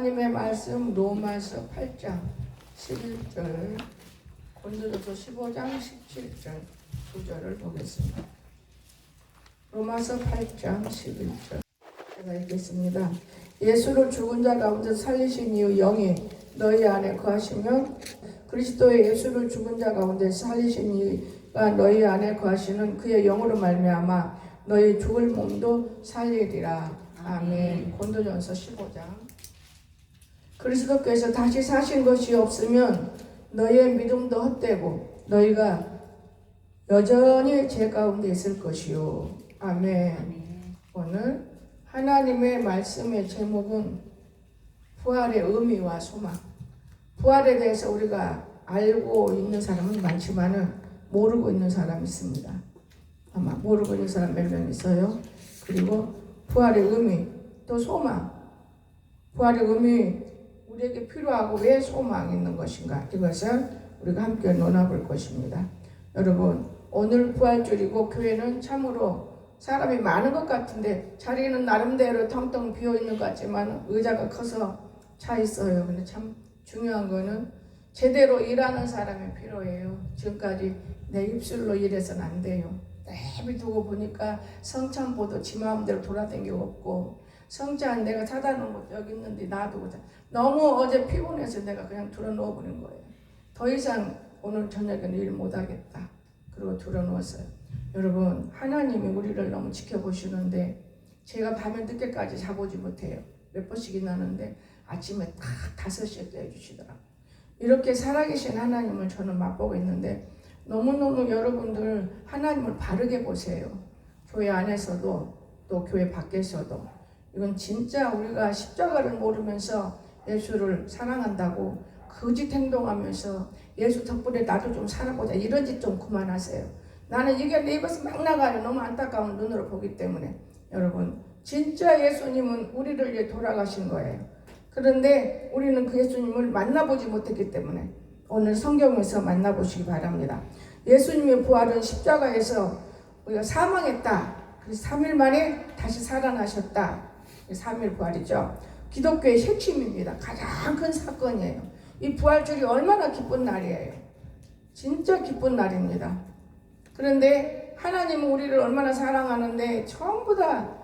하나님의 말씀 로마서 8장 11절, 고린도전서 15장 17절 2절을 보겠습니다. 로마서 8장 11절 제가 읽겠습니다. 예수를 죽은 자 가운데 살리신 이유 영이 너희 안에 거하시면 그리스도의 예수를 죽은 자 가운데 살리신 이가 너희 안에 거하시는 그의 영으로 말미암아 너희 죽을 몸도 살리리라. 아멘. 고린도전서 15장. 그리스도께서 다시 사신 것이 없으면 너희의 믿음도 헛되고 너희가 여전히 죄 가운데 있을 것이요. 아멘. 오늘 하나님의 말씀의 제목은 부활의 의미와 소망. 부활에 대해서 우리가 알고 있는 사람은 많지만은 모르고 있는 사람이 있습니다. 아마 모르고 있는 사람 몇 명 있어요. 그리고 부활의 의미, 또 소망. 부활의 의미, 우리에게 필요하고 왜 소망이 있는 것인가, 이것을 우리가 함께 논해볼 것입니다. 여러분, 오늘 부활절이고 교회는 참으로 사람이 많은 것 같은데 자리는 나름대로 텅텅 비어있는 것 같지만 의자가 커서 차 있어요. 근데 참 중요한 거는 제대로 일하는 사람이 필요해요. 지금까지 내 입술로 일해서는 안 돼요. 내비두고 보니까 성찬보도 지 마음대로 돌아다니고 없고, 성찬 내가 사다 놓은 것도 여기 있는데 놔두고 너무 어제 피곤해서 내가 그냥 들어놓아버린 거예요. 더 이상 오늘 저녁에는 일 못하겠다. 그리고 들어놓았어요. 여러분, 하나님이 우리를 너무 지켜보시는데 제가 밤에 늦게까지 자보지 못해요. 몇 번씩이나 하는데 아침에 딱 5시에 깨워주시더라고요. 이렇게 살아계신 하나님을 저는 맛보고 있는데 너무너무 여러분들 하나님을 바르게 보세요. 교회 안에서도 또 교회 밖에서도. 이건 진짜 우리가 십자가를 모르면서 예수를 사랑한다고 거짓 행동하면서 예수 덕분에 나도 좀 살아보자 이런 짓 좀 그만하세요. 나는 이게 내 입에서 막 나가요. 너무 안타까운 눈으로 보기 때문에. 여러분, 진짜 예수님은 우리를 위해 돌아가신 거예요. 그런데 우리는 그 예수님을 만나보지 못했기 때문에 오늘 성경에서 만나보시기 바랍니다. 예수님의 부활은 십자가에서 우리가 사망했다. 그래서 3일 만에 다시 살아나셨다. 3일 부활이죠. 기독교의 핵심입니다. 가장 큰 사건이에요. 이 부활절이 얼마나 기쁜 날이에요. 진짜 기쁜 날입니다. 그런데 하나님은 우리를 얼마나 사랑하는데 전부 다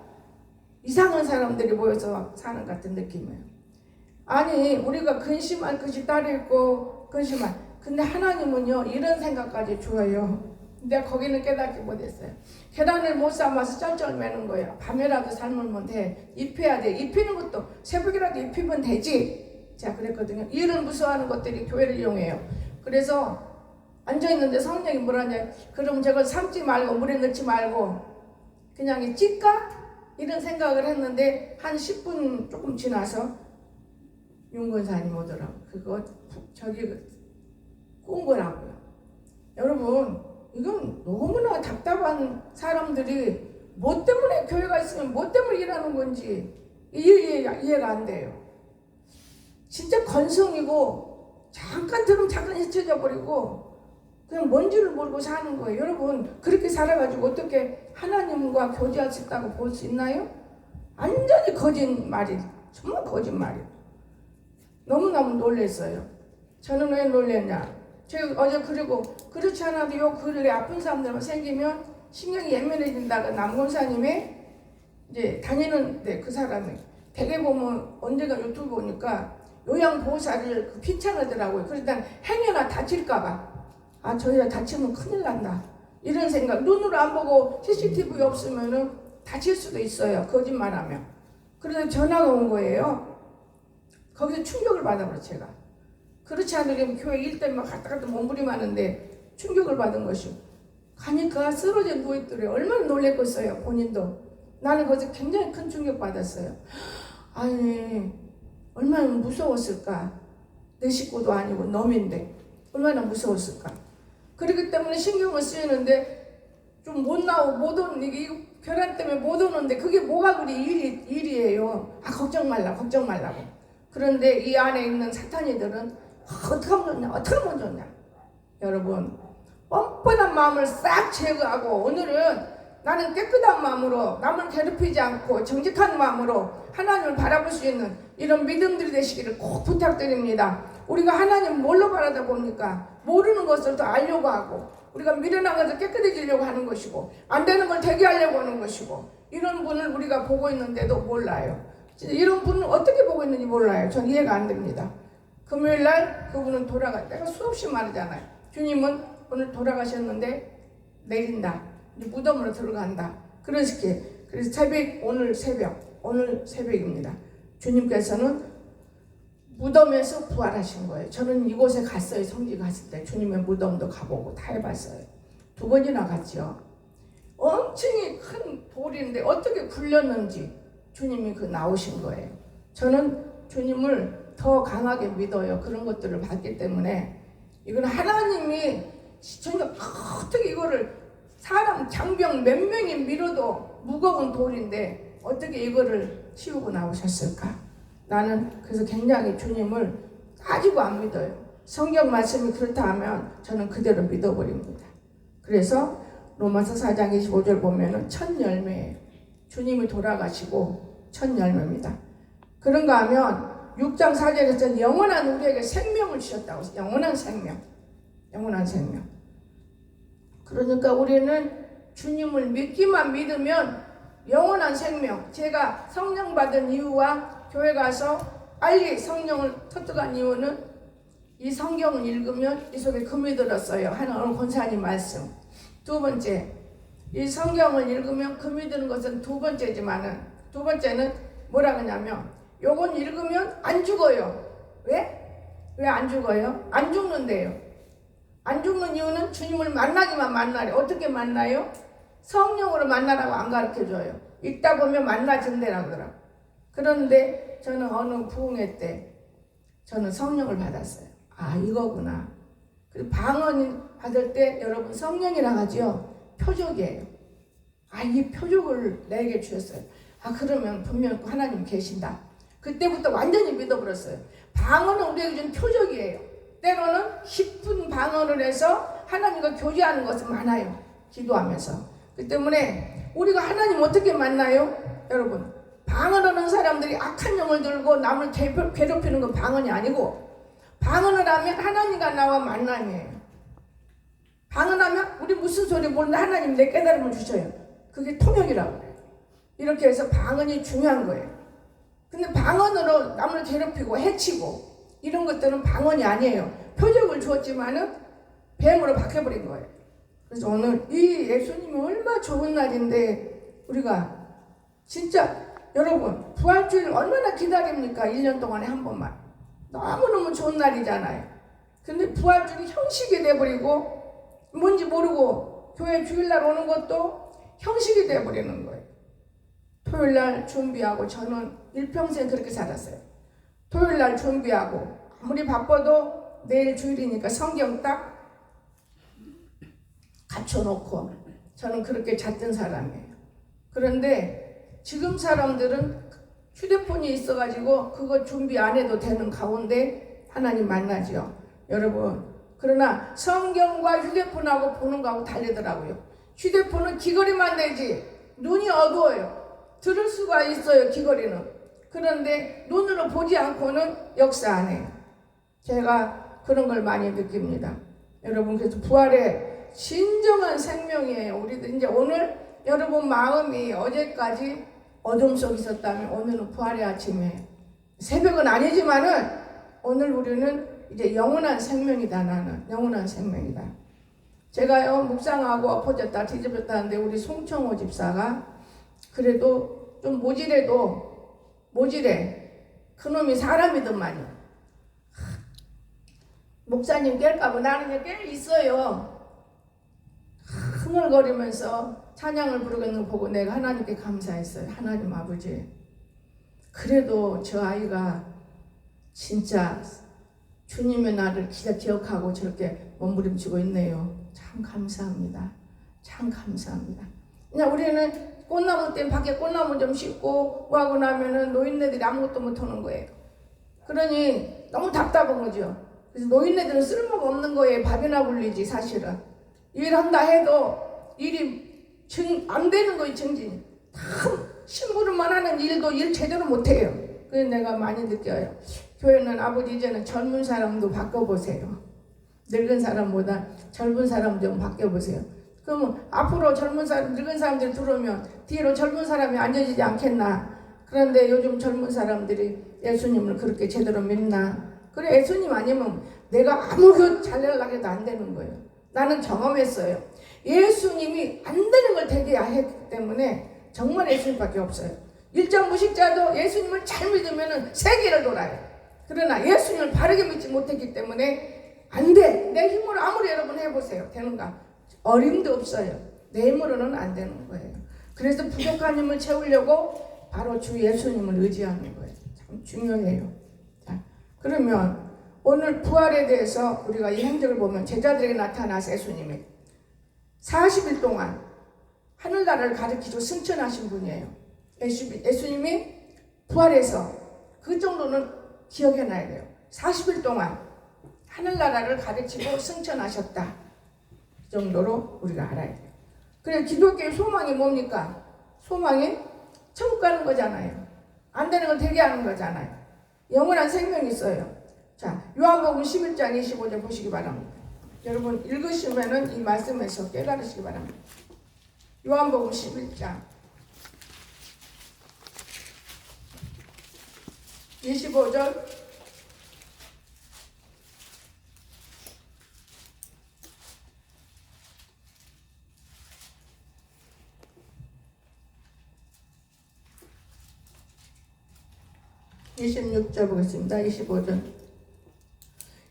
이상한 사람들이 모여서 사는 것 같은 느낌이에요. 아니, 우리가 근심할 것이 따로 있고 근심할, 근데 하나님은요 이런 생각까지 줘요. 근데 거기는 깨닫지 못했어요. 계란을 못 삶아서 쩔쩔 매는 거예요. 밤에라도 삶으면 돼. 입혀야 돼. 입히는 것도 새벽이라도 입히면 되지. 자, 그랬거든요. 일을 무서워하는 것들이 교회를 이용해요. 그래서 앉아있는데 성령이 뭐라냐, 그럼 저걸 삶지 말고 물에 넣지 말고 그냥 찔까? 이런 생각을 했는데 한 10분 조금 지나서 윤건사님 오더라고. 그거 저기 꾼 거라고요. 여러분, 이건 너무나 답답한 사람들이 뭐 때문에 교회가 있으면 뭐 때문에 일하는 건지 이해가 안 돼요. 진짜 건성이고 잠깐 들으면 잠깐 잊혀져 버리고 그냥 뭔지를 모르고 사는 거예요. 여러분, 그렇게 살아가지고 어떻게 하나님과 교제할 수 있다고 볼 수 있나요? 완전히 거짓말이, 정말 거짓말이에요. 너무너무 놀랐어요. 저는 왜 놀랐냐? 제가 어제 그리고 그렇지 않아도 요 근래 아픈 사람들만 생기면 신경이 예민해진다가 남권사님의 이제 다니는데 그 사람이 대개 보면 언제가 유튜브 보니까 요양보호사를 그 핀찬하더라고요. 그러니까 행여나 다칠까봐. 아, 저희가 다치면 큰일 난다. 이런 생각. 눈으로 안 보고 CCTV 없으면은 다칠 수도 있어요. 거짓말하면. 그래서 전화가 온 거예요. 거기서 충격을 받아버려 제가. 그렇지 않으면 교회 일 때문에 갔다 갔다 몸부림하는데 충격을 받은 것이. 가니까 쓰러져 누워있더래요. 얼마나 놀랬겠어요, 본인도. 나는 거기서 굉장히 큰 충격 받았어요. 아니, 얼마나 무서웠을까. 내 식구도 아니고 놈인데 얼마나 무서웠을까. 그렇기 때문에 신경을 쓰이는데 좀 못 나오고 못 오는, 이게 결혼 때문에 못 오는데 그게 뭐가 그리 일이에요. 아, 걱정 말라고. 그런데 이 안에 있는 사탄이들은 어떻게 하면 좋냐. 여러분, 뻔뻔한 마음을 싹 제거하고 오늘은 나는 깨끗한 마음으로 남을 괴롭히지 않고 정직한 마음으로 하나님을 바라볼 수 있는 이런 믿음들이 되시기를 꼭 부탁드립니다. 우리가 하나님 뭘로 바라다 봅니까? 모르는 것을 더 알려고 하고, 우리가 미련한 것을 깨끗해지려고 하는 것이고, 안 되는 걸 되게 하려고 하는 것이고, 이런 분을 우리가 보고 있는데도 몰라요. 이런 분은 어떻게 보고 있는지 몰라요. 전 이해가 안 됩니다. 금요일날 그분은 내가 수없이 말하잖아요. 주님은 오늘 돌아가셨는데 내린다, 무덤으로 들어간다, 그래서 오늘 새벽입니다. 주님께서는 무덤에서 부활하신 거예요. 저는 이곳에 갔어요. 성지 갔을 때 주님의 무덤도 가보고 다 해봤어요. 2번이나 갔죠. 엄청이 큰 돌인데 어떻게 굴렸는지 주님이 나오신 거예요. 저는 주님을 더 강하게 믿어요. 그런 것들을 봤기 때문에. 이건 하나님이 저희가 어떻게 이거를 사람 장병 몇 명이 밀어도 무거운 돌인데 어떻게 이거를 치우고 나오셨을까? 나는 그래서 굉장히 주님을 가지고 안 믿어요. 성경 말씀이 그렇다 하면 저는 그대로 믿어버립니다. 그래서 로마서 4장 25절 보면은 첫 열매예요. 주님이 돌아가시고 첫 열매입니다. 그런가 하면 6장 4절에서 영원한 우리에게 생명을 주셨다고 했어요. 영원한 생명. 그러니까 우리는 주님을 믿기만 믿으면 영원한 생명. 제가 성령 받은 이유와 교회 가서 빨리 성령을 터득한 이유는 이 성경을 읽으면 이 속에 금이 들었어요. 오늘 권사님 말씀. 2번째, 이 성경을 읽으면 금이 드는 것은 2번째지만은, 2번째는 뭐라 그러냐면 요건 읽으면 안 죽어요. 왜? 왜 안 죽어요? 안 죽는데요. 안 죽는 이유는 주님을 만나기만 만나래. 어떻게 만나요? 성령으로 만나라고 안 가르쳐줘요. 읽다 보면 만나진대라고 하더라고요. 그런데 저는 어느 부흥회 때 저는 성령을 받았어요. 아, 이거구나. 그리고 방언 받을 때 여러분 성령이라 하죠. 표적이에요. 아, 이 표적을 내게 주셨어요. 아, 그러면 분명 하나님 계신다. 그때부터 완전히 믿어버렸어요. 방언은 우리에게 준 표적이에요. 때로는 깊은 방언을 해서 하나님과 교제하는 것은 많아요. 기도하면서. 그 때문에 우리가 하나님 어떻게 만나요? 여러분, 방언하는 사람들이 악한 영을 들고 남을 괴롭히는 건 방언이 아니고, 방언을 하면 하나님과 나와 만남이에요. 방언하면 우리 무슨 소리 모르는데 하나님 내 깨달음을 주셔요. 그게 통역이라고 그래요. 이렇게 해서 방언이 중요한 거예요. 근데 방언으로 남을 괴롭히고 해치고 이런 것들은 방언이 아니에요. 표적을 주었지만은 뱀으로 바뀌어버린 거예요. 그래서 오늘 이 예수님이 얼마나 좋은 날인데 우리가 진짜 여러분 부활주일 얼마나 기다립니까? 1년 동안에 한 번만. 너무너무 좋은 날이잖아요. 근데 부활주일이 형식이 돼버리고 뭔지 모르고 교회 주일날 오는 것도 형식이 돼버리는 거예요. 토요일날 준비하고, 저는 일평생 그렇게 살았어요. 토요일날 준비하고 아무리 바빠도 내일 주일이니까 성경 딱 갖춰놓고 저는 그렇게 잤던 사람이에요. 그런데 지금 사람들은 휴대폰이 있어가지고 그거 준비 안 해도 되는 가운데 하나님 만나죠. 여러분, 그러나 성경과 휴대폰하고 보는 거하고 다르더라고요. 휴대폰은 귀걸이만 되지 눈이 어두워요. 들을 수가 있어요, 귀걸이는. 그런데 눈으로 보지 않고는 역사 안 해요. 제가 그런 걸 많이 느낍니다. 여러분, 그래서 부활의 진정한 생명이에요. 우리도 이제 오늘 여러분 마음이 어제까지 어둠 속에 있었다면 오늘은 부활의 아침이에요. 새벽은 아니지만은 오늘 우리는 이제 영원한 생명이다. 나는 영원한 생명이다. 제가요 묵상하고 엎어졌다 뒤집었다 하는데 우리 송청호 집사가 그래도 좀 모질해. 그놈이 사람이더만요. 목사님 깰까봐 나는 깰 있어요. 흥얼거리면서 찬양을 부르고 있는 거 보고 내가 하나님께 감사했어요. 하나님 아버지, 그래도 저 아이가 진짜 주님의 나를 기억하고 저렇게 몸부림치고 있네요. 참 감사합니다. 참 감사합니다. 그냥 우리는 꽃나무 때문에 밖에 꽃나무 좀 심고 뭐하고 나면은 노인네들이 아무것도 못하는 거예요. 그러니 너무 답답한 거죠. 그래서 노인네들은 쓸모가 없는 거예요. 밥이나 굴리지 사실은. 일한다 해도 일이 안 되는 거예요. 정진이 다 심부름만 하는 일도 일 제대로 못해요. 그래서 내가 많이 느껴요. 교회는 아버지 이제는 젊은 사람도 바꿔보세요. 늙은 사람보다 젊은 사람 좀 바뀌어보세요. 그러면 앞으로 젊은 사람, 늙은 사람들이 들어오면 뒤로 젊은 사람이 앉아지지 않겠나. 그런데 요즘 젊은 사람들이 예수님을 그렇게 제대로 믿나. 그래, 예수님 아니면 내가 아무 잘하려고 해도 안 되는 거예요. 나는 경험했어요. 예수님이 안 되는 걸 되게 했기 때문에 정말 예수님밖에 없어요. 일정 무식자도 예수님을 잘 믿으면 세계를 돌아요. 그러나 예수님을 바르게 믿지 못했기 때문에 안 돼. 내 힘으로 아무리 여러분 해보세요. 되는가? 어림도 없어요. 내 힘으로는 안 되는 거예요. 그래서 부족한 힘을 채우려고 바로 주 예수님을 의지하는 거예요. 참 중요해요. 자, 그러면 오늘 부활에 대해서 우리가 이 행적을 보면 제자들에게 나타나서 예수님이 40일 동안 하늘나라를 가리키고 승천하신 분이에요. 예수님이 부활해서 그 정도는 기억해놔야 돼요. 40일 동안 하늘나라를 가르치고 승천하셨다. 이 정도로 우리가 알아야 돼요. 그래서 기독교의 소망이 뭡니까? 소망이 천국 가는 거잖아요. 안 되는 걸 되게 하는 거잖아요. 영원한 생명이 있어요. 자, 요한복음 11장 25절 보시기 바랍니다. 여러분 읽으시면은 이 말씀에서 깨달으시기 바랍니다. 요한복음 11장 25절 (26절) 보겠습니다. 25절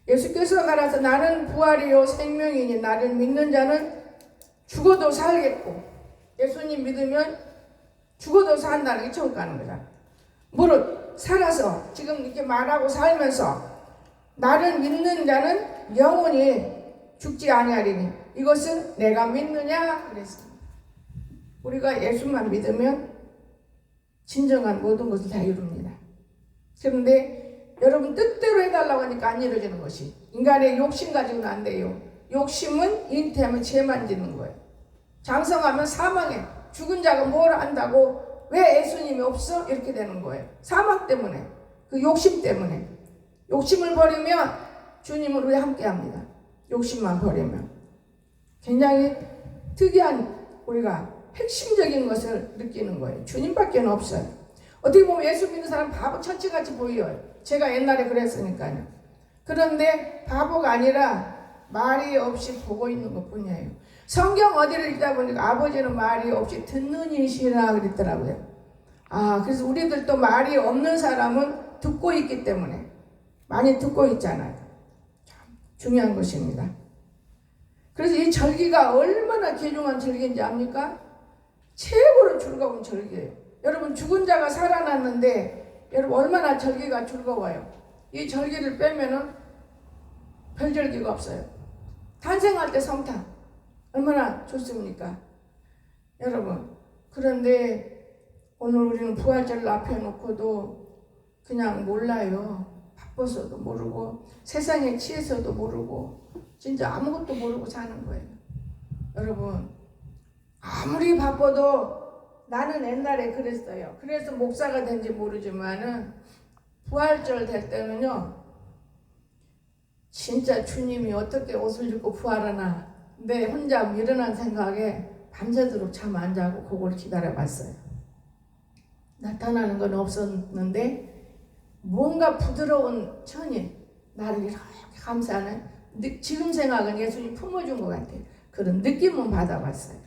예수께서 가라사 나는 부활이요 생명이니 나를 믿는 자는 죽어도 살겠고 예수님 믿으면 죽어도 산다는 게 천국 가는 거잖아. 무릇 살아서 지금 이렇게 말하고 살면서 나를 믿는 자는 영원히 죽지 아니하리니 이것은 내가 믿느냐 그랬습니다. 우리가 예수만 믿으면 진정한 모든 것을 다 이룹니다. 그런데 여러분 뜻대로 해달라고 하니까 안 이루어지는 것이 인간의 욕심 가지고는 안 돼요. 욕심은 잉태하면 죄 만지는 거예요. 장성하면 사망해. 죽은 자가 뭘 안다고 왜 예수님이 없어? 이렇게 되는 거예요. 사망 때문에, 그 욕심 때문에. 욕심을 버리면 주님은 우리 함께 합니다. 욕심만 버리면. 굉장히 특이한 우리가 핵심적인 것을 느끼는 거예요. 주님밖에 없어요. 어떻게 보면 예수 믿는 사람 바보 천치같이 보여요. 제가 옛날에 그랬으니까요. 그런데 바보가 아니라 말이 없이 보고 있는 것 뿐이에요. 성경 어디를 읽다 보니까 아버지는 말이 없이 듣는 이시라 그랬더라고요. 그래서 우리들도 말이 없는 사람은 듣고 있기 때문에 많이 듣고 있잖아요. 참 중요한 것입니다. 그래서 이 절기가 얼마나 귀중한 절기인지 압니까? 최고로 즐거운 절기예요. 여러분 죽은 자가 살아났는데 여러분 얼마나 절기가 즐거워요. 이 절기를 빼면은 별 절기가 없어요. 탄생할 때 성탄 얼마나 좋습니까? 여러분 그런데 오늘 우리는 부활절을 앞에 놓고도 그냥 몰라요. 바빠서도 모르고 세상에 취해서도 모르고 진짜 아무것도 모르고 사는 거예요. 여러분 아무리 바빠도 나는 옛날에 그랬어요. 그래서 목사가 된지 모르지만은 부활절 될 때는요 진짜 주님이 어떻게 옷을 입고 부활하나 내 혼자 미련한 생각에 밤새도록 잠 안 자고 그걸 기다려봤어요. 나타나는 건 없었는데 뭔가 부드러운 천이 나를 이렇게 감싸는 지금 생각은 예수님 품어준 것 같아요. 그런 느낌은 받아봤어요.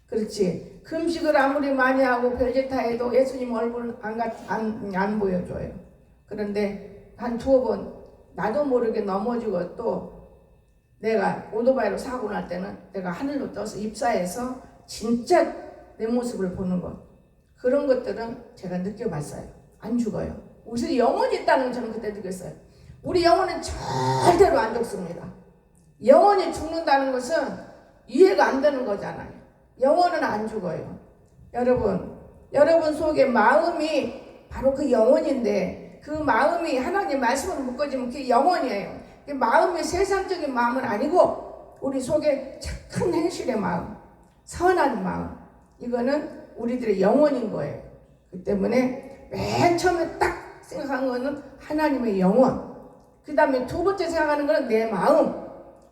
그렇지 금식을 아무리 많이 하고 별짓 다 해도 예수님 얼굴 안 보여줘요. 그런데 한 두어 번 나도 모르게 넘어지고 또 내가 오토바이로 사고 날 때는 내가 하늘로 떠서 입사해서 진짜 내 모습을 보는 것 그런 것들은 제가 느껴봤어요. 안 죽어요. 우리 영혼이 있다는 걸 저는 그때 느꼈어요. 우리 영혼은 절대로 안 죽습니다. 영혼이 죽는다는 것은 이해가 안 되는 거잖아요. 영혼은 안 죽어요. 여러분 속에 마음이 바로 그 영혼인데 그 마음이 하나님 말씀으로 묶어지면 그게 영혼이에요. 그 마음이 세상적인 마음은 아니고 우리 속에 착한 행실의 마음, 선한 마음, 이거는 우리들의 영혼인 거예요. 그 때문에 맨 처음에 딱 생각한 거는 하나님의 영혼. 그 다음에 두 번째 생각하는 거는 내 마음.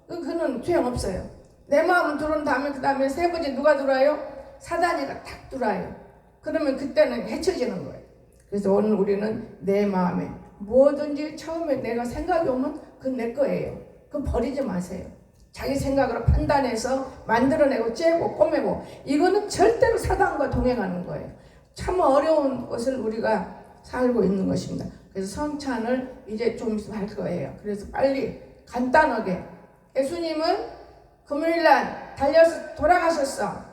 그는 소용없어요. 내 마음은 들어온 다음에 그 다음에 세 번째 누가 들어와요? 사단이가 탁 들어와요. 그러면 그때는 헤쳐지는 거예요. 그래서 오늘 우리는 내 마음에 뭐든지 처음에 내가 생각이 오면 그건 내 거예요. 그건 버리지 마세요. 자기 생각으로 판단해서 만들어내고 째고 꼬매고 이거는 절대로 사단과 동행하는 거예요. 참 어려운 것을 우리가 살고 있는 것입니다. 그래서 성찬을 이제 좀 있으면 할 거예요. 그래서 빨리 간단하게 예수님은 금요일날 달려서 돌아가셨어.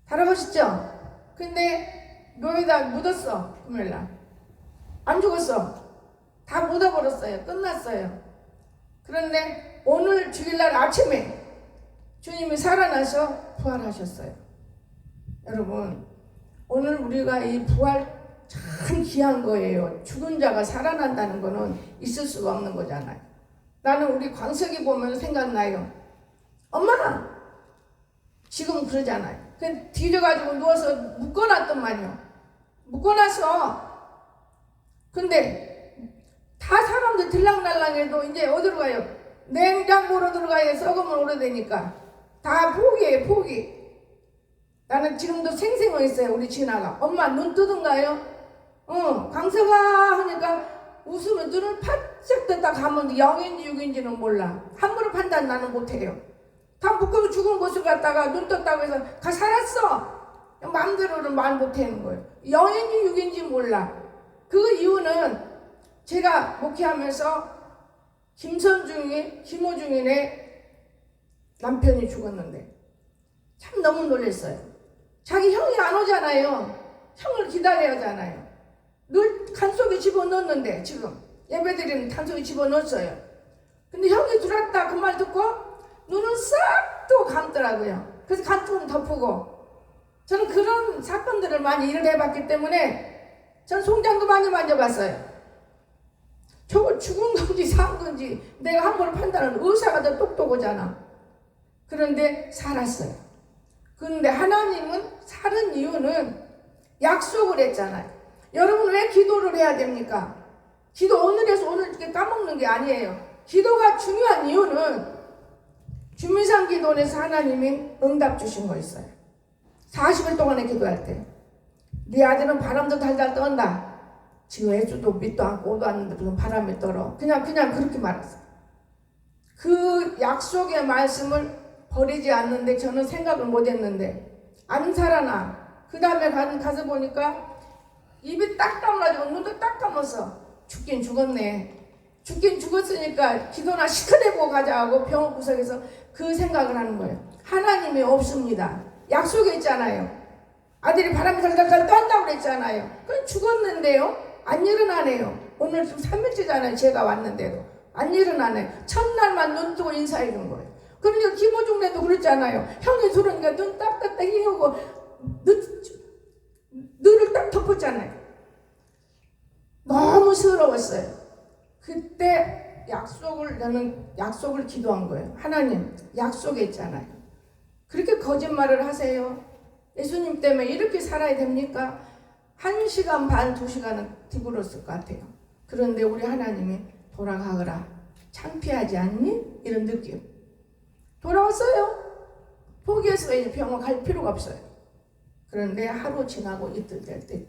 돌아가셨죠? 근데 묘에다 묻었어. 금요일날 안 죽었어. 다 묻어버렸어요. 끝났어요. 그런데 오늘 주일날 아침에 주님이 살아나서 부활하셨어요. 여러분, 오늘 우리가 이 부활 참 귀한 거예요. 죽은 자가 살아난다는 거는 있을 수가 없는 거잖아요. 나는 우리 광석이 보면 생각나요. 엄마! 지금 그러잖아요. 그냥 뒤져가지고 누워서 묶어놨더만요. 묶어놔서 근데 다 사람들 들락날락해도 이제 어디로 가요? 냉장고로 들어가야 썩으면 오래되니까 다 포기해요. 포기. 나는 지금도 생생해 있어요. 우리 진아가 엄마 눈 뜨던가요? 광석아 하니까 웃으면 눈을 바짝 떴다 가면 0인지 6인지는 몰라. 함부로 판단 나는 못해요. 다 묶어서 죽은 곳을 갔다가 눈 떴다고 해서 가 살았어. 마음대로는 말 못하는 거예요. 0인지 6인지 몰라. 그 이유는 제가 목회하면서 김호중인의 남편이 죽었는데 참 너무 놀랐어요. 자기 형이 안 오잖아요. 형을 기다려야 하잖아요. 늘 칸속에 집어넣었는데 지금 예배드리는 칸속에 집어넣었어요. 근데 형이 들어왔다 그 말 듣고 눈을 싹 뜨고 감더라고요. 그래서 간통은 덮고 저는 그런 사건들을 많이 일을 해봤기 때문에 전 송장도 많이 만져봤어요. 저걸 죽은 건지 산 건지 내가 함부로 판단하는 의사가 더 똑똑하잖아. 그런데 살았어요. 그런데 하나님은 살은 이유는 약속을 했잖아요. 여러분 왜 기도를 해야 됩니까? 기도 오늘에서 오늘 이렇게 까먹는 게 아니에요. 기도가 중요한 이유는 주민상 기도원에서 하나님이 응답 주신 거 있어요. 40일 동안에 기도할 때 네 아들은 바람도 달달 떤다. 지금 애주도 밑도 않고 오도 않는데 무슨 바람이 떨어. 그냥 그렇게 말했어요. 그 약속의 말씀을 버리지 않는데 저는 생각을 못했는데 안 살아나. 그 다음에 가서 보니까 입이 딱 다물어지고 눈도 딱 감았어. 죽긴 죽었네. 죽긴 죽었으니까 기도나 시커내고 가자 하고 병원 구석에서 그 생각을 하는 거예요. 하나님이 없습니다. 약속이 있잖아요. 아들이 바람이 달달달 떤다고 그랬잖아요. 그럼 죽었는데요. 안 일어나네요. 오늘 지금 3일째잖아요. 제가 왔는데도 안 일어나네요. 첫날만 눈 뜨고 인사해 준 거예요. 그러니까 김호중네도 그랬잖아요. 형이 들어오니까 눈 딱딱딱 희우고 눈을 딱 덮었잖아요. 너무 서러웠어요. 그때 저는 약속을 기도한 거예요. 하나님 약속했잖아요. 그렇게 거짓말을 하세요? 예수님 때문에 이렇게 살아야 됩니까? 1시간 반, 2시간은 뒤굴었을 것 같아요. 그런데 우리 하나님이 돌아가거라. 창피하지 않니? 이런 느낌. 돌아왔어요. 포기해서 이제 병원 갈 필요가 없어요. 그런데 하루 지나고 이틀 될 때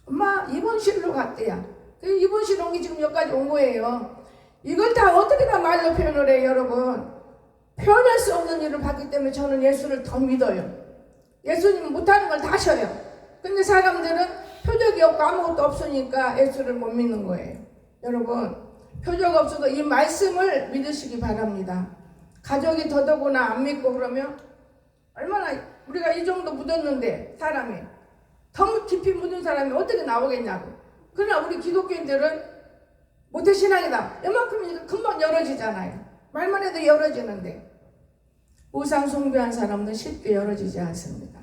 엄마 입원실로 갔대요. 입원실 온 게 지금 여기까지 온 거예요. 이걸 다 어떻게 다 말로 표현을 해요, 여러분. 표현할 수 없는 일을 봤기 때문에 저는 예수를 더 믿어요. 예수님은 못하는 걸 다 하셔요. 근데 사람들은 표적이 없고 아무것도 없으니까 예수를 못 믿는 거예요. 여러분, 표적 없어도 이 말씀을 믿으시기 바랍니다. 가족이 더더구나 안 믿고 그러면 얼마나 우리가 이 정도 묻었는데 사람이 더 깊이 묻은 사람이 어떻게 나오겠냐고. 그러나 우리 기독교인들은 모태신앙이다. 이만큼이니까 금방 열어지잖아요. 말만 해도 열어지는데 우상 숭배한 사람은 쉽게 열어지지 않습니다.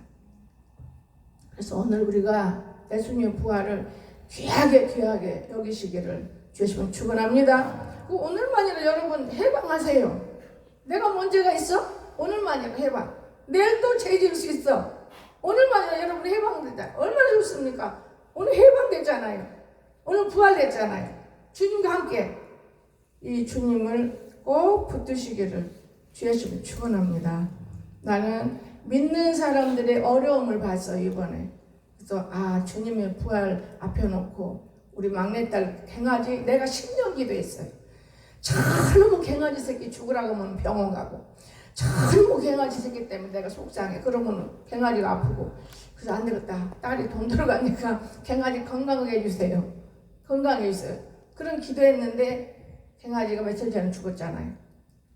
그래서 오늘 우리가 예수님의 부활을 귀하게 여기시기를 주시면 축원합니다. 오늘만이라도 여러분 해방하세요. 내가 문제가 있어? 오늘만이라도 해방. 내일 또 죄 지을 수 있어. 오늘만 여러분 해방되잖아요. 얼마나 좋습니까? 오늘 해방되잖아요. 오늘 부활됐잖아요. 주님과 함께 이 주님을 꼭 붙드시기를 주 예수님 축원합니다. 나는 믿는 사람들의 어려움을 봤어요, 이번에. 그래서 주님의 부활 앞에 놓고 우리 막내딸 갱아지 내가 10년 기도했어요. 저놈의 갱아지 새끼 죽으라고 하면 병원 가고, 저놈의 갱아지 새끼 때문에 내가 속상해. 그러면 갱아지가 아프고. 그래서 안 되겠다. 딸이 돈 들어가니까 갱아지 건강하게 해주세요. 건강해 주세요. 그런 기도했는데 갱아지가 며칠 전에 죽었잖아요.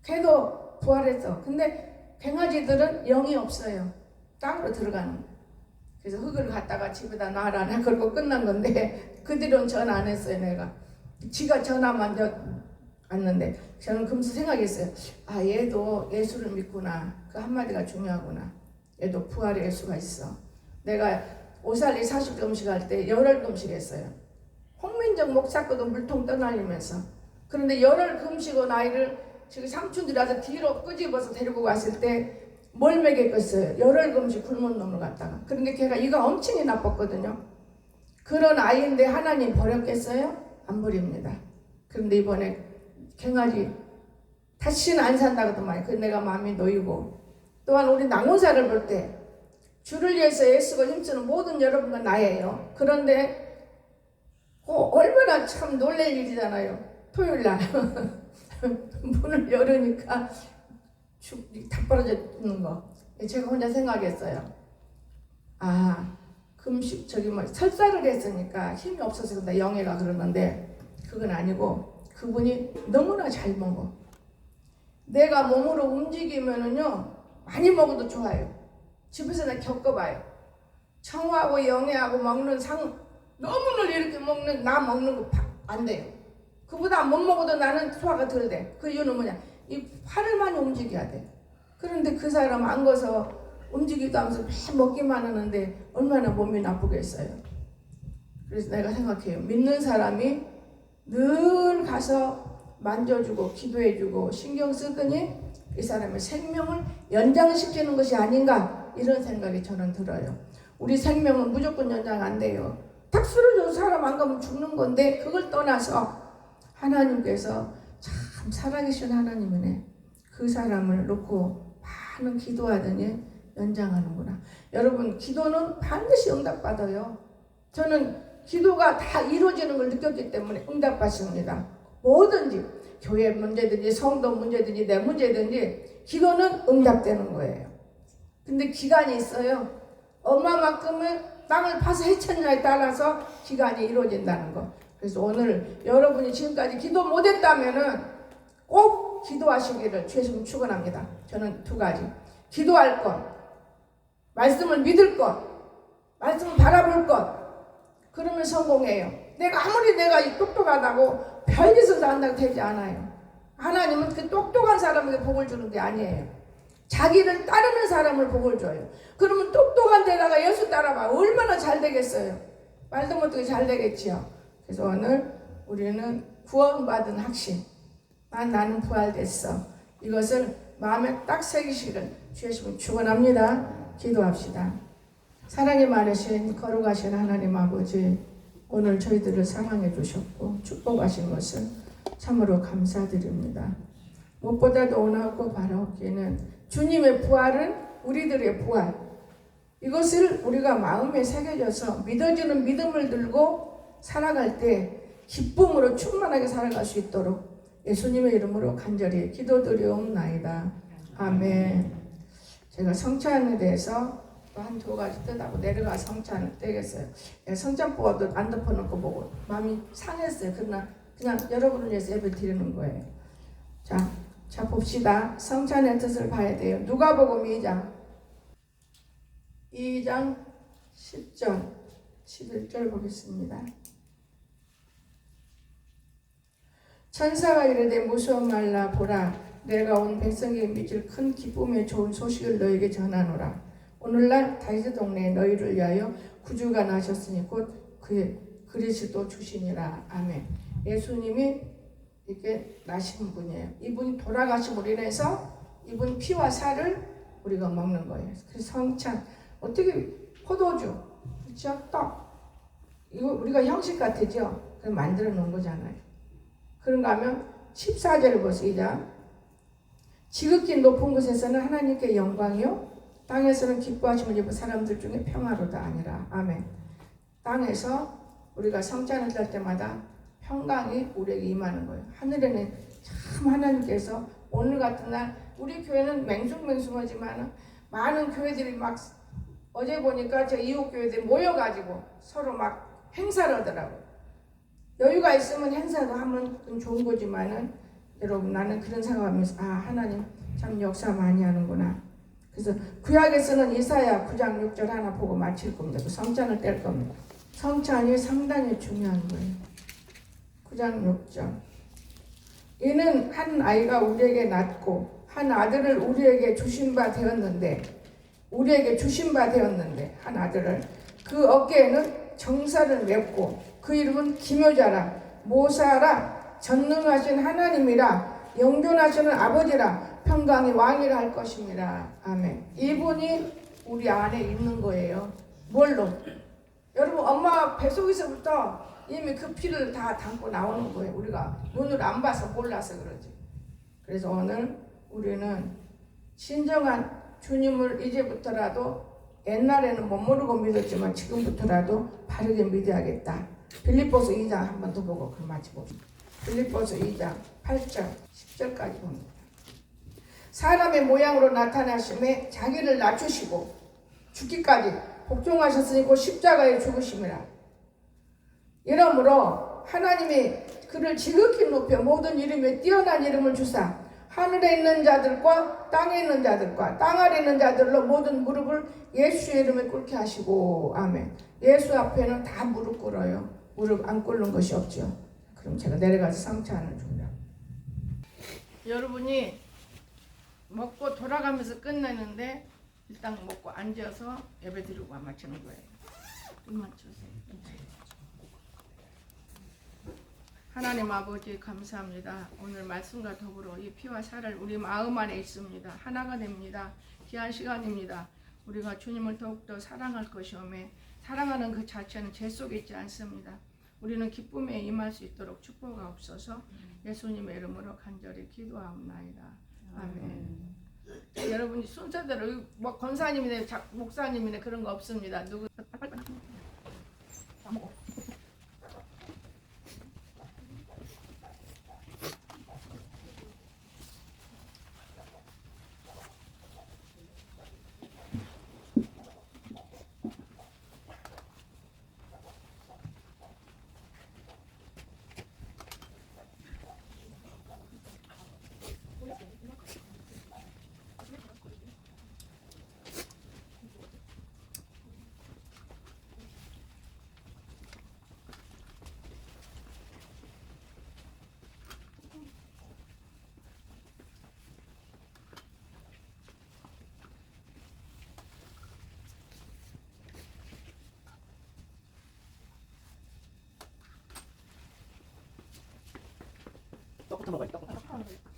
걔도 부활했어. 근데 갱아지들은 영이 없어요. 땅으로 들어가는 거예요. 그래서 흙을 갖다가 집에다 놔라. 그러고 끝난 건데 그 뒤로는 전화 안 했어요. 내가. 지가 전화만 왔는데 저는 금세 생각했어요. 얘도 예수를 믿구나. 그 한마디가 중요하구나. 얘도 부활의 예수가 있어. 내가 오살리 40금식 할 때 열흘 금식 했어요. 홍민정 목사 거도 물통 떠날리면서. 그런데 열흘 금식한 아이를 지금 삼촌들이라서 뒤로 끄집어서 데리고 갔을 때 뭘 먹였겠어요? 열흘 금식 굶은 놈을 갖다가. 그런데 걔가 이가 엄청이 나빴거든요. 그런 아이인데 하나님 버렸겠어요? 안 버립니다. 그런데 이번에 갱아지 다시는 안 산다고도 말이에요. 그 내가 마음이 놓이고. 또한 우리 낭원사를 볼 때 주를 위해서 애쓰고 힘쓰는 모든 여러분과 나예요. 그런데 얼마나 참 놀랄 일이잖아요. 토요일날 문을 열으니까 다 벌어져 있는 거. 제가 혼자 생각했어요. 금식 설사를 했으니까 힘이 없어서 그런다 영애가 그러는데 그건 아니고 그분이 너무나 잘 먹어. 내가 몸으로 움직이면은요 많이 먹어도 좋아요. 집에서 내가 겪어봐요. 청하고 영애하고 먹는 너무나 이렇게 먹는 나 먹는 거 안 돼요. 그보다 못 먹어도 나는 소화가 덜 돼. 그 이유는 뭐냐? 이 팔을 많이 움직여야 돼. 그런데 그 사람 안 거서 움직이도 하면서 매일 먹기만 하는데 얼마나 몸이 나쁘겠어요. 그래서 내가 생각해요. 믿는 사람이 늘 가서 만져주고 기도해주고 신경 쓰더니 이 사람의 생명을 연장시키는 것이 아닌가 이런 생각이 저는 들어요. 우리 생명은 무조건 연장 안 돼요. 딱 쓰러져서 사람 안 가면 죽는 건데 그걸 떠나서 하나님께서 참 살아계신 하나님이네. 그 사람을 놓고 많은 기도하더니 연장하는구나. 여러분 기도는 반드시 응답받아요. 저는 기도가 다 이루어지는 걸 느꼈기 때문에 응답받습니다. 뭐든지 교회 문제든지 성도 문제든지 내 문제든지 기도는 응답되는 거예요. 근데 기간이 있어요. 얼마만큼은 땅을 파서 해쳤냐에 따라서 기간이 이루어진다는 거. 그래서 오늘 여러분이 지금까지 기도 못했다면은 꼭 기도하시기를 주 예수님 축원합니다. 저는 두 가지. 기도할 것, 말씀을 믿을 것, 말씀을 바라볼 것. 그러면 성공해요. 내가 똑똑하다고 별짓을 다 한다고 되지 않아요. 하나님은 그 똑똑한 사람에게 복을 주는 게 아니에요. 자기를 따르는 사람을 복을 줘요. 그러면 똑똑한 데다가 예수 따라봐. 얼마나 잘 되겠어요. 말도 못하게 잘 되겠지요. 그래서 오늘 우리는 구원받은 확신. 나는 부활됐어. 이것을 마음에 딱 새기시기를 주 예수님 축원합니다. 기도합시다. 사랑이 많으신 거룩하신 하나님 아버지, 오늘 저희들을 사랑해 주셨고 축복하신 것을 참으로 감사드립니다. 무엇보다도 원하고 바라옵기는 주님의 부활은 우리들의 부활. 이것을 우리가 마음에 새겨져서 믿어지는 믿음을 들고 살아갈 때 기쁨으로 충만하게 살아갈 수 있도록 예수님의 이름으로 간절히 기도드리옵나이다. 아멘. 제가 성찬에 대해서 또 한 두 가지 뜯하고 내려가 성찬을 떼겠어요. 성찬보아도 안 덮어놓고 보고 마음이 상했어요. 그러나 그냥 여러분을 위해서 예배 드리는 거예요. 자 봅시다. 성찬의 뜻을 봐야 돼요. 누가복음 2장 10절 11절 보겠습니다. 천사가 이르되 무서워 말라. 보라, 내가 온 백성에게 미칠 큰 기쁨의 좋은 소식을 너에게 전하노라. 오늘날 다윗의 동네에 너희를 위하여 구주가 나셨으니 곧 그의 그리스도 주시니라. 아멘. 예수님이 이렇게 나신 분이에요. 이분이 돌아가심으로 인해서 이분 피와 살을 우리가 먹는 거예요. 그래서 성찬, 어떻게 포도주, 그렇죠? 떡 이거 우리가 형식 같으죠? 그럼 만들어 놓은 거잖아요. 그런가 하면 14절을 보시자. 지극히 높은 곳에서는 하나님께 영광이요 땅에서는 기뻐하심을 입은 사람들 중에 평화로다 아니라. 아멘. 땅에서 우리가 성찬을 뗄 때마다 평강이 우리에게 임하는 거예요. 하늘에는 참 하나님께서 오늘 같은 날 우리 교회는 맹숭맹숭하지만 많은 교회들이 막 어제 보니까 저 이웃 교회들이 모여가지고 서로 막 행사를 하더라고요. 여유가 있으면 행사도 하면 좀 좋은 거지만은 여러분 나는 그런 생각하면서 하나님 참 역사 많이 하는구나. 그래서 구약에서는 이사야 9장 6절 하나 보고 마칠 겁니다. 그 성찬을 뗄 겁니다. 성찬이 상당히 중요한 거예요. 9장 6절. 이는 한 아이가 우리에게 낳고 한 아들을 우리에게 주신 바 되었는데 한 아들을 그 어깨에는 정사를 맺고 그 이름은 기묘자라 모사라 전능하신 하나님이라 영존하시는 아버지라 평강의 왕이라 할 것입니다. 아멘. 이분이 우리 안에 있는 거예요. 뭘로? 여러분 엄마 뱃속에서부터 이미 그 피를 다 담고 나오는 거예요. 우리가 눈으로 안 봐서 몰라서 그러지. 그래서 오늘 우리는 진정한 주님을 이제부터라도 옛날에는 못 모르고 믿었지만 지금부터라도 바르게 믿어야겠다. 빌립보서 2장 한 번 더 보고 그럼 마치봅시다. 빌립보서 2장 8절 10절까지 봅니다. 사람의 모양으로 나타나심에 자기를 낮추시고 죽기까지 복종하셨으니 곧 십자가에 죽으심이라. 이러므로 하나님이 그를 지극히 높여 모든 이름에 뛰어난 이름을 주사 하늘에 있는 자들과 땅에 있는 자들과 땅 아래 있는 자들로 모든 무릎을 예수의 이름에 꿇게 하시고. 아멘. 예수 앞에는 다 무릎 꿇어요. 무릎 안 꿇는 것이 없죠. 그럼 제가 내려가서 성찬을 줍니다. 여러분이 먹고 돌아가면서 끝내는데 일단 먹고 앉아서 예배 드리고 마치는 거예요. 좀만 주세요. 하나님 아버지 감사합니다. 오늘 말씀과 더불어 이 피와 살을 우리 마음 안에 있습니다. 하나가 됩니다. 귀한 시간입니다. 우리가 주님을 더욱더 사랑할 것이오매 사랑하는 그 자체는 죄 속에 있지 않습니다. 우리는 기쁨에 임할 수 있도록 축복하옵소서. 예수님의 이름으로 간절히 기도하옵나이다. 아멘. 여러분 순서대로 뭐 권사님이네 목사님이네 그런 거 없습니다. 누구 다 먹어. 떡부터 먹어요. 떡부터.